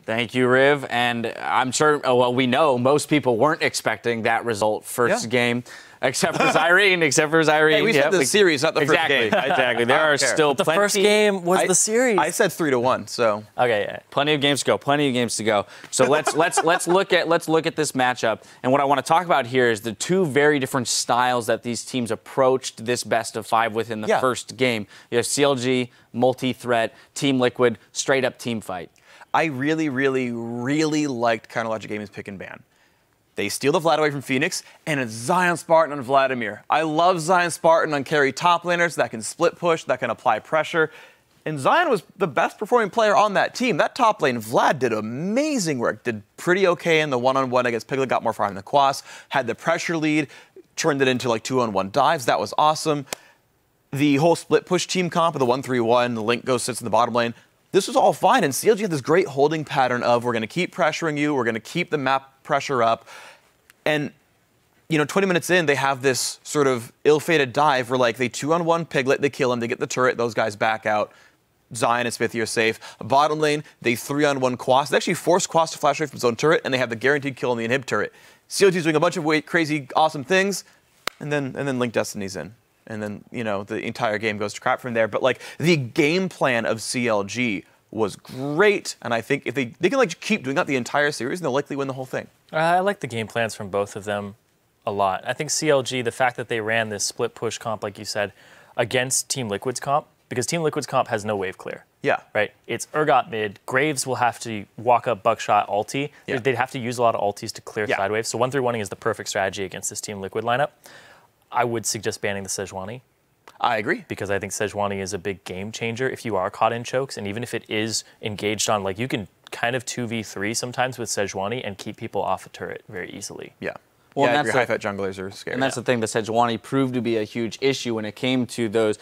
Thank you, Riv. And I'm sure, well, we know most people weren't expecting that result first game. Except for Zyrene. Hey, we said the series, not the first game. Exactly. There are still the plenty. first game was the series. I said 3-1. So okay, plenty of games to go. Plenty of games to go. So let's look at this matchup. And what I want to talk about here is the two very different styles that these teams approached this best of 5 with in the first game. You have CLG, multi-threat, Team Liquid, straight up team fight. I really, really, really liked Counter Logic Gaming's pick and ban. They steal the Vlad away from Phoenix, and it's Zion Spartan on Vladimir. I love Zion Spartan on carry top laners that can split push, that can apply pressure. And Zion was the best performing player on that team. That top lane, Vlad, did amazing work. Did pretty okay in the one-on-one against Piglet, got more fire in the quas, had the pressure lead, turned it into like 2-on-1 dives. That was awesome. The whole split push team comp of the 1-3-1, the Link goes sits in the bottom lane. This was all fine, and CLG had this great holding pattern of we're going to keep pressuring you, we're going to keep the map pressure up. And, 20 minutes in, they have this sort of ill-fated dive where, like, they 2-on-1 Piglet, they kill him, they get the turret, those guys back out. Zion and Smithy are safe. Bottom lane, they 3-on-1 Quas. They actually force Quas to flash away from his own turret, and they have the guaranteed kill on the inhib turret. CLG's doing a bunch of crazy, awesome things, and then Link Destiny's in. And then, the entire game goes to crap from there. But, like, the game plan of CLG was great, and I think if they can, like, keep doing that the entire series, and they'll likely win the whole thing. I like the game plans from both of them a lot. I think CLG, the fact that they ran this split push comp, like you said, against Team Liquid's comp, because Team Liquid's comp has no wave clear. Yeah. Right? It's Urgot mid. Graves will have to walk up Buckshot ulti. Yeah. They'd have to use a lot of ultis to clear side waves. So 1-3-1ing is the perfect strategy against this Team Liquid lineup. I would suggest banning the Sejuani. I agree. Because I think Sejuani is a big game changer if you are caught in chokes. And even if it is engaged on, like, you can kind of 2v3 sometimes with Sejuani and keep people off a turret very easily. Yeah. Well, yeah, your high-fat junglers are scary. And that's the thing, the Sejuani proved to be a huge issue when it came to those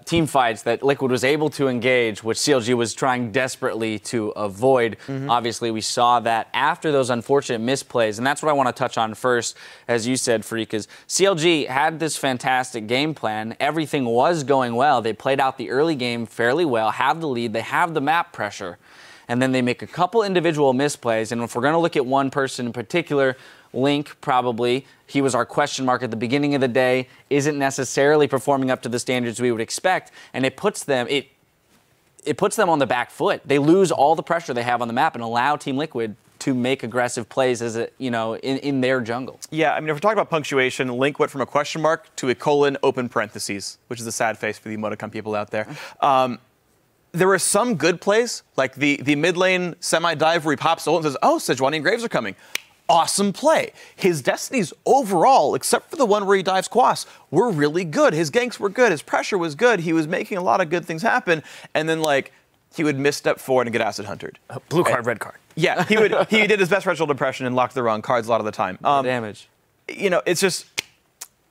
team fights that Liquid was able to engage, which CLG was trying desperately to avoid. Obviously, we saw that after those unfortunate misplays, and that's what I want to touch on first, as you said, Freak, is CLG had this fantastic game plan. Everything was going well. They played out the early game fairly well, have the lead, they have the map pressure, and then they make a couple individual misplays, and if we're going to look at one person in particular, Link, probably. He was our question mark at the beginning of the day, isn't necessarily performing up to the standards we would expect, and it puts them on the back foot. They lose all the pressure they have on the map and allow Team Liquid to make aggressive plays as in their jungle. Yeah, I mean, if we're talking about punctuation, Link went from a question mark to a colon open parentheses, which is a sad face for the emoticon people out there. There were some good plays, like the mid lane semi-dive where he pops ult and says, oh, Sejuani and Graves are coming. Awesome play. His Destinies overall, except for the one where he dives Quas, were really good. His ganks were good. His pressure was good. He was making a lot of good things happen. And then, like, he would misstep forward and get acid hunted. Blue card, red card. Yeah, he did his best threshold impression and locked the wrong cards a lot of the time. Damage. It's just,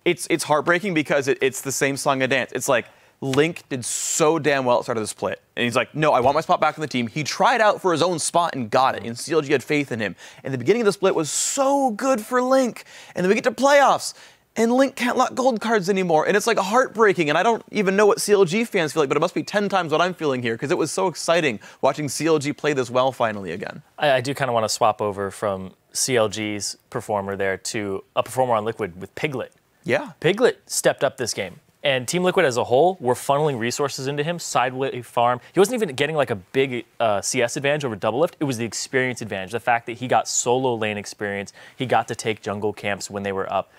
it's heartbreaking because it's the same song and dance. It's like, Link did so damn well at the start of the split. And he's like, no, I want my spot back on the team. He tried out for his own spot and got it. And CLG had faith in him. And the beginning of the split was so good for Link. And then we get to playoffs. And Link can't lock gold cards anymore. And it's like heartbreaking. And I don't even know what CLG fans feel like, but it must be 10 times what I'm feeling here. Because it was so exciting watching CLG play this well finally again. I do kind of want to swap over from CLG's performer there to a performer on Liquid with Piglet. Yeah. Piglet stepped up this game. And Team Liquid as a whole were funneling resources into him, sideway farm. He wasn't even getting like a big CS advantage over Doublelift. It was the experience advantage, the fact that he got solo lane experience. He got to take jungle camps when they were up.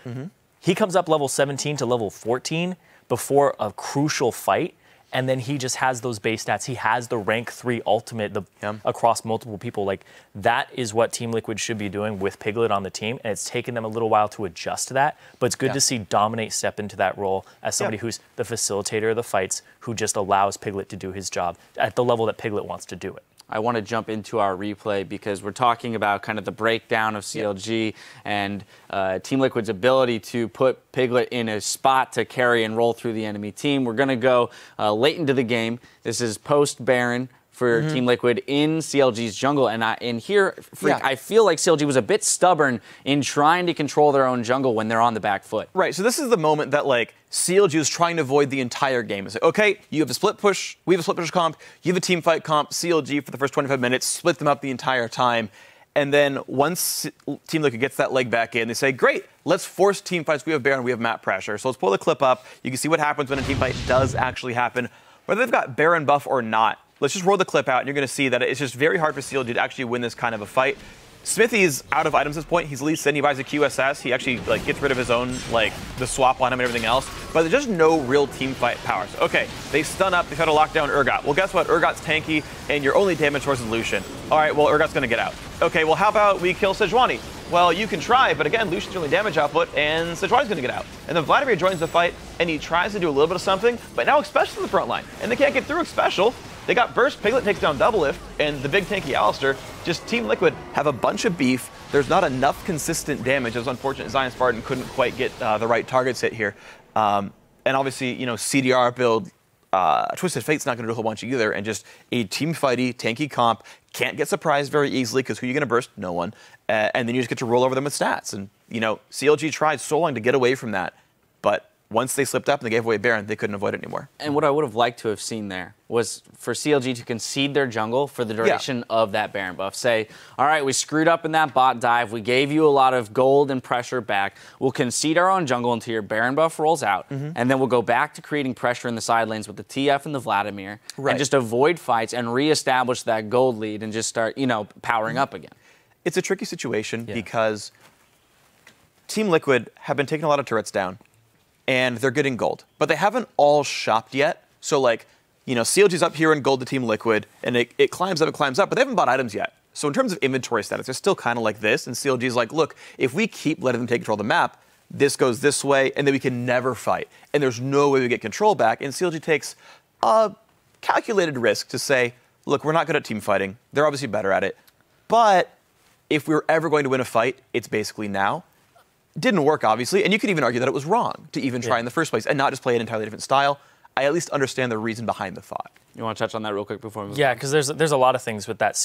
He comes up level 17 to level 14 before a crucial fight, and then he just has those base stats. He has the rank 3 ultimate across multiple people. Like, that is what Team Liquid should be doing with Piglet on the team, and it's taken them a little while to adjust to that, but it's good to see Dominate step into that role as somebody who's the facilitator of the fights, who just allows Piglet to do his job at the level that Piglet wants to do it. I want to jump into our replay because we're talking about kind of the breakdown of CLG and Team Liquid's ability to put Piglet in a spot to carry and roll through the enemy team. We're going to go late into the game. This is post-Baron for Team Liquid in CLG's jungle. And here, Freak, I feel like CLG was a bit stubborn in trying to control their own jungle when they're on the back foot. Right, so this is the moment that, like, CLG is trying to avoid the entire game. It's like, okay, you have a split push, we have a split push comp, you have a team fight comp, CLG for the first 25 minutes, split them up the entire time. And then once Team Liquid gets that leg back in, they say, great, let's force team fights. We have Baron, we have map pressure. So let's pull the clip up. You can see what happens when a team fight does actually happen. Whether they've got Baron buff or not, let's just roll the clip out, and you're going to see that it's just very hard for CLG to actually win this kind of a fight. Smithy's out of items at this point. He's least in. He buys a QSS. He actually gets rid of his own, the swap on him and everything else. But there's just no real team fight powers. Okay, they stun up. They try to lock down Urgot. Well, guess what? Urgot's tanky, and your only damage source is Lucian. All right, well, Urgot's going to get out. Okay, well, how about we kill Sejuani? Well, you can try, but again, Lucian's only damage output, and Sejuani's going to get out. And then Vladimir joins the fight, and he tries to do a little bit of something, but now Xpecial's in the front line, and they can't get through Xpecial. They got Burst, Piglet takes down Doublelift, and the big tanky Alistar. Just Team Liquid have a bunch of beef. There's not enough consistent damage. It was unfortunate Zion Spartan couldn't quite get the right targets hit here. And obviously, CDR build, Twisted Fate's not going to do a whole bunch either, and just a team fighty, tanky comp, can't get surprised very easily because who are you going to burst? No one. And then you just get to roll over them with stats. And, CLG tried so long to get away from that, but once they slipped up and they gave away Baron, they couldn't avoid it anymore. And what I would have liked to have seen there was for CLG to concede their jungle for the duration of that Baron buff. Say, all right, we screwed up in that bot dive. We gave you a lot of gold and pressure back. We'll concede our own jungle until your Baron buff rolls out. And then we'll go back to creating pressure in the side lanes with the TF and the Vladimir. And just avoid fights and reestablish that gold lead and just start, powering up again. It's a tricky situation because Team Liquid have been taking a lot of turrets down. And they're getting gold. But they haven't all shopped yet. So, CLG's up here in gold to Team Liquid, and it climbs up, but they haven't bought items yet. So in terms of inventory status, they're still kind of like this, and CLG's like, look, if we keep letting them take control of the map, this goes this way, and then we can never fight. And there's no way we get control back, and CLG takes a calculated risk to say, look, we're not good at team fighting. They're obviously better at it. But if we're ever going to win a fight, it's basically now. Didn't work, obviously, and you could even argue that it was wrong to even try in the first place and not just play an entirely different style. I at least understand the reason behind the thought. You want to touch on that real quick before we move on? Yeah, because there's a lot of things with that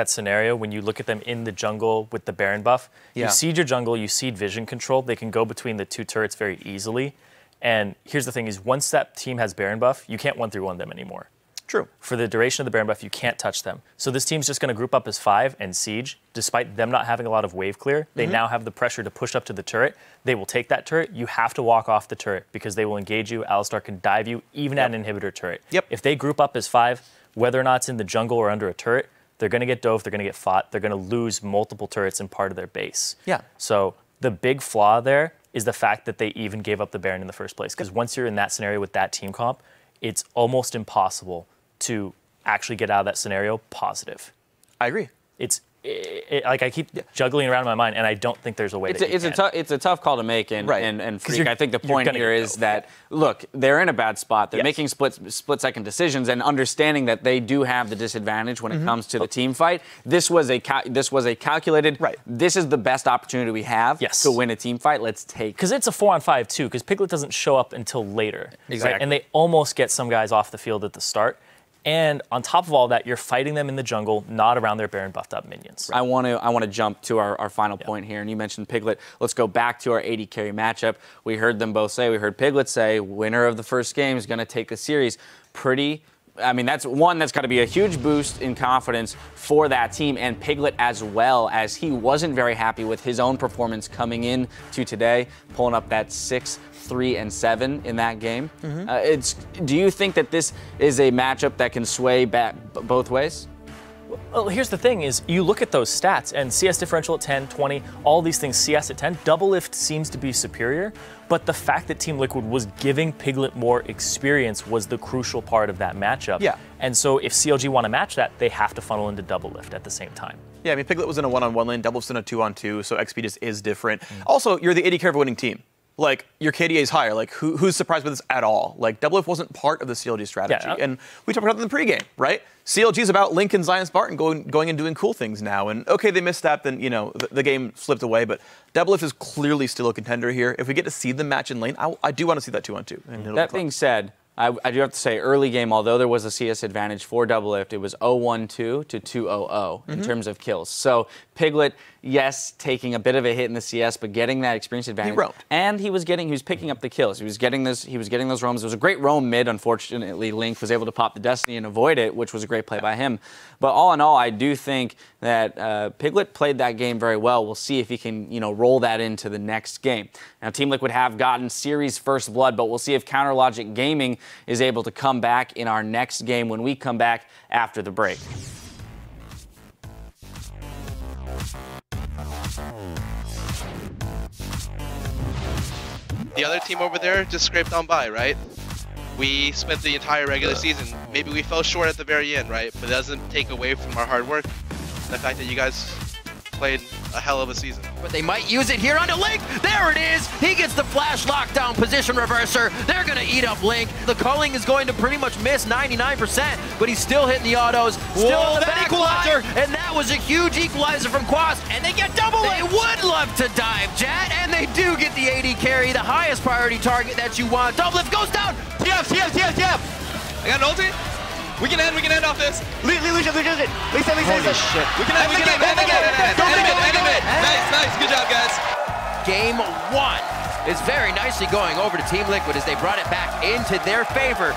scenario when you look at them in the jungle with the Baron buff. You seed your jungle, you seed vision control. They can go between the two turrets very easily. And here's the thing is once that team has Baron buff, you can't 1-3-1 them anymore. True. For the duration of the Baron buff, you can't touch them. So this team's just going to group up as 5 and siege. Despite them not having a lot of wave clear, they now have the pressure to push up to the turret. They will take that turret. You have to walk off the turret because they will engage you. Alistar can dive you, even at an inhibitor turret. If they group up as 5, whether or not it's in the jungle or under a turret, they're going to get dove, they're going to get fought, they're going to lose multiple turrets and part of their base. So the big flaw there is the fact that they even gave up the Baron in the first place. Because once you're in that scenario with that team comp, it's almost impossible to actually get out of that scenario positive. I agree. I keep juggling around in my mind, and I don't think there's a way it's a tough call to make, and Freak, I think the point here is that, look, they're in a bad spot. They're making split-second decisions and understanding that they do have the disadvantage when it comes to the team fight. This was a calculated, this is the best opportunity we have to win a team fight. Let's take it. Because it's a 4-on-5, too, because Piglet doesn't show up until later. Exactly. And they almost get some guys off the field at the start. And on top of all that, you're fighting them in the jungle, not around their Baron buffed up minions. I want to jump to our final point here, and you mentioned Piglet. Let's go back to our AD carry matchup. We heard them both say, we heard Piglet say, winner of the first game is going to take the series. That's got to be a huge boost in confidence for that team, and Piglet as well, as he wasn't very happy with his own performance coming in to today, pulling up that 6-3-7 in that game. Do you think that this is a matchup that can sway back both ways? Well, here's the thing is you look at those stats and CS differential at 10, 20, all these things, CS at 10, Doublelift seems to be superior, but the fact that Team Liquid was giving Piglet more experience was the crucial part of that matchup. And so if CLG want to match that, they have to funnel into Doublelift at the same time. Yeah, Piglet was in a 1-on-1 lane, Doublelift's in a 2-on-2, so XP just is different. Also, you're the AD carry of a winning team. Your KDA is higher. Who's surprised by this at all? Doublelift wasn't part of the CLG strategy. And we talked about it in the pregame, right? CLG is about Link and Zion Spartan going and doing cool things now. And okay, they missed that, then, the game slipped away. But Doublelift is clearly still a contender here. If we get to see them match in lane, I do want to see that 2-on-2. That being said, I do have to say, early game, although there was a CS advantage for Doublelift, it was 0-1-2 to 2-0-0 in terms of kills. So Piglet, yes, taking a bit of a hit in the CS, but getting that experience advantage. He roamed. And he was picking up the kills. He was getting those roams. There was a great roam mid. Unfortunately, Link was able to pop the Destiny and avoid it, which was a great play by him. But all in all, I do think that Piglet played that game very well. We'll see if he can, roll that into the next game. Now, Team Liquid have gotten series first blood, but we'll see if Counter Logic Gaming is able to come back in our next game when we come back after the break. The other team over there just scraped on by, right? We spent the entire regular season. Maybe we fell short at the very end, right? But it doesn't take away from our hard work. The fact that you guys played a hell of a season. But they might use it here onto Link. There it is. He gets the flash lockdown position reverser. They're going to eat up Link. The culling is going to pretty much miss 99%, but he's still hitting the autos. Still on the back line. And that was a huge equalizer from Quas. And they get double. They would love to dive, Jet, and they do get the AD carry, the highest priority target that you want. Doublelift goes down. TF. I got an ulti. We can end off this. Holy shit. We can end it. Nice. Good job, guys. Game 1 is very nicely going over to Team Liquid as they brought it back into their favor.